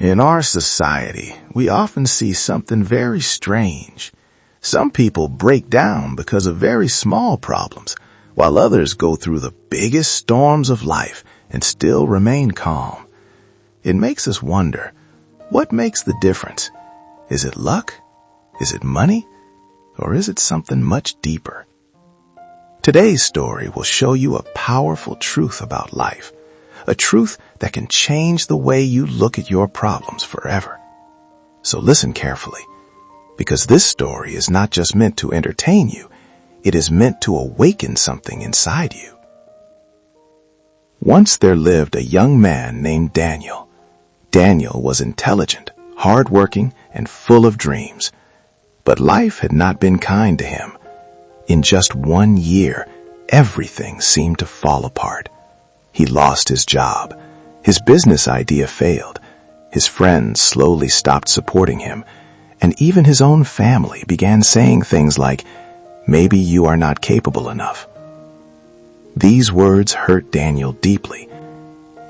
In our society, we often see something very strange. Some people break down because of very small problems, while others go through the biggest storms of life and still remain calm. It makes us wonder, what makes the difference? Is it luck? Is it money? Or is it something much deeper? Today's story will show you a powerful truth about life, a truth that can change the way you look at your problems forever. So listen carefully, because this story is not just meant to entertain you, it is meant to awaken something inside you. Once there lived a young man named Daniel. Daniel was intelligent, hardworking, and full of dreams. But life had not been kind to him. In just 1 year, everything seemed to fall apart. He lost his job. His business idea failed. His friends slowly stopped supporting him. And even his own family began saying things like, "Maybe you are not capable enough." These words hurt Daniel deeply.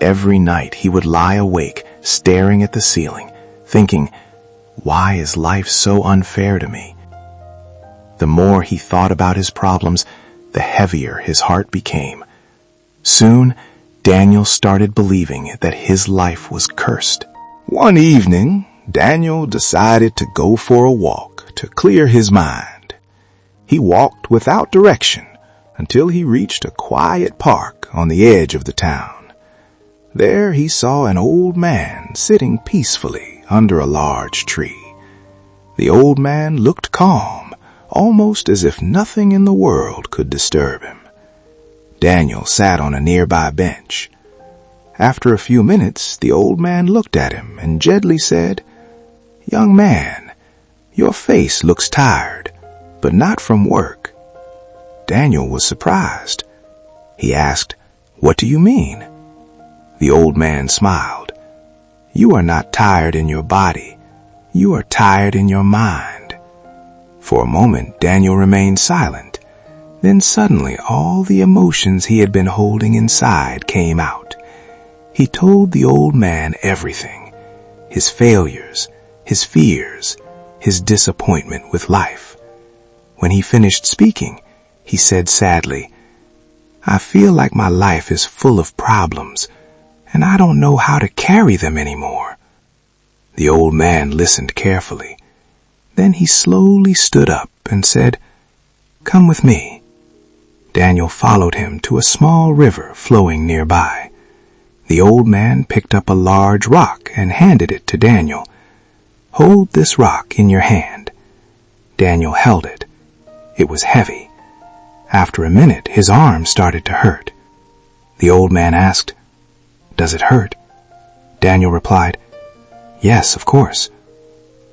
Every night he would lie awake, staring at the ceiling, thinking, "Why is life so unfair to me?" The more he thought about his problems, the heavier his heart became. Soon, Daniel started believing that his life was cursed. One evening, Daniel decided to go for a walk to clear his mind. He walked without direction until he reached a quiet park on the edge of the town. There he saw an old man sitting peacefully under a large tree. The old man looked calm, almost as if nothing in the world could disturb him. Daniel sat on a nearby bench. After a few minutes, the old man looked at him and gently said, "Young man, your face looks tired, but not from work." Daniel was surprised. He asked, "What do you mean?" The old man smiled. "You are not tired in your body. You are tired in your mind." For a moment, Daniel remained silent. Then suddenly all the emotions he had been holding inside came out. He told the old man everything: his failures, his fears, his disappointment with life. When he finished speaking, he said sadly, "I feel like my life is full of problems, and I don't know how to carry them anymore." The old man listened carefully. Then he slowly stood up and said, "Come with me." Daniel followed him to a small river flowing nearby. The old man picked up a large rock and handed it to Daniel. "Hold this rock in your hand." Daniel held it. It was heavy. After a minute, his arm started to hurt. The old man asked, "Does it hurt?" Daniel replied, "Yes, of course."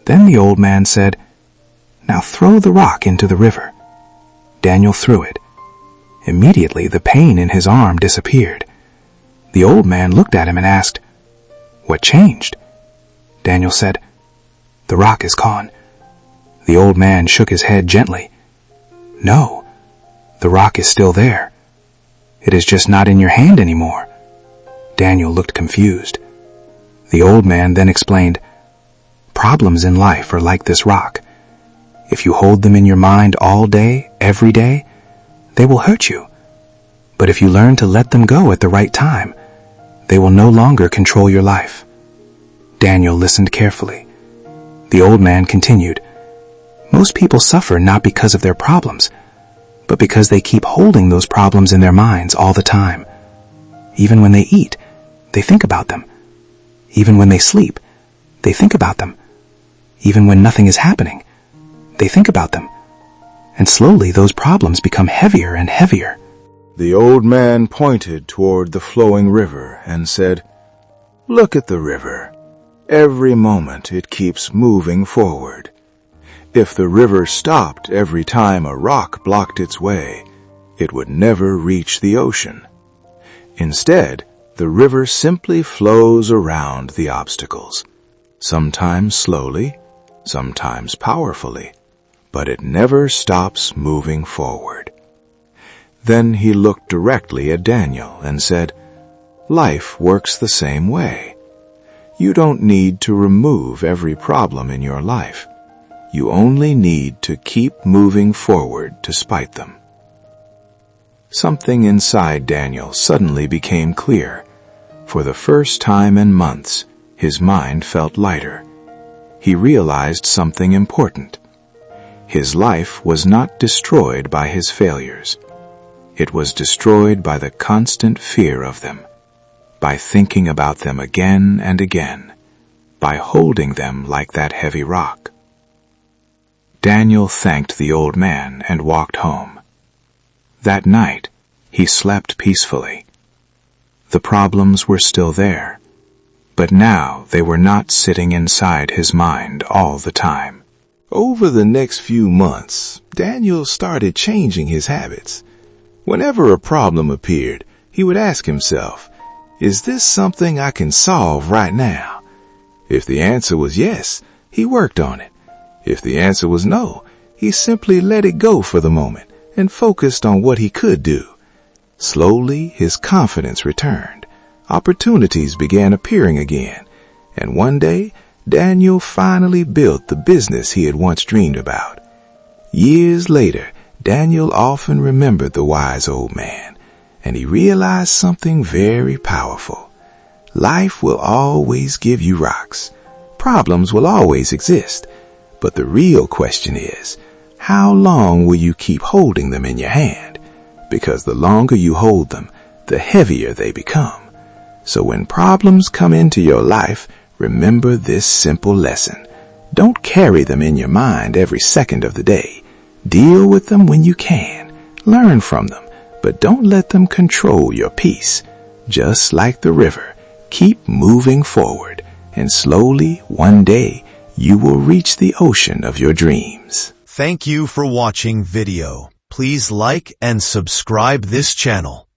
Then the old man said, "Now throw the rock into the river." Daniel threw it. Immediately, the pain in his arm disappeared. The old man looked at him and asked, "What changed?" Daniel said, "The rock is gone." The old man shook his head gently. "No, the rock is still there. It is just not in your hand anymore." Daniel looked confused. The old man then explained, "Problems in life are like this rock. If you hold them in your mind all day, every day, they will hurt you. But if you learn to let them go at the right time, they will no longer control your life." Daniel listened carefully. The old man continued, "Most people suffer not because of their problems, but because they keep holding those problems in their minds all the time. Even when they eat, they think about them. Even when they sleep, they think about them. Even when nothing is happening, they think about them. And slowly those problems become heavier and heavier." The old man pointed toward the flowing river and said, "Look at the river. Every moment it keeps moving forward. If the river stopped every time a rock blocked its way, it would never reach the ocean. Instead, the river simply flows around the obstacles, sometimes slowly, sometimes powerfully, but it never stops moving forward." Then he looked directly at Daniel and said, "Life works the same way. You don't need to remove every problem in your life. You only need to keep moving forward despite them. Something inside Daniel suddenly became clear. For the first time in months, his mind felt lighter. He realized something important. His life was not destroyed by his failures. It was destroyed by the constant fear of them, by thinking about them again and again, by holding them like that heavy rock. Daniel thanked the old man and walked home. That night, he slept peacefully. The problems were still there, but now they were not sitting inside his mind all the time. Over the next few months, Daniel started changing his habits. Whenever a problem appeared, he would ask himself, "Is this something I can solve right now?" If the answer was yes, he worked on it. If the answer was no, he simply let it go for the moment and focused on what he could do. Slowly, his confidence returned. Opportunities began appearing again, and one day, Daniel finally built the business he had once dreamed about. Years later, Daniel often remembered the wise old man, and he realized something very powerful. Life will always give you rocks. Problems will always exist. But the real question is, how long will you keep holding them in your hand? Because the longer you hold them, the heavier they become. So when problems come into your life, remember this simple lesson. Don't carry them in your mind every second of the day. Deal with them when you can. Learn from them, but don't let them control your peace. Just like the river, keep moving forward, and slowly, one day, you will reach the ocean of your dreams. Thank you for watching video. Please like and subscribe this channel.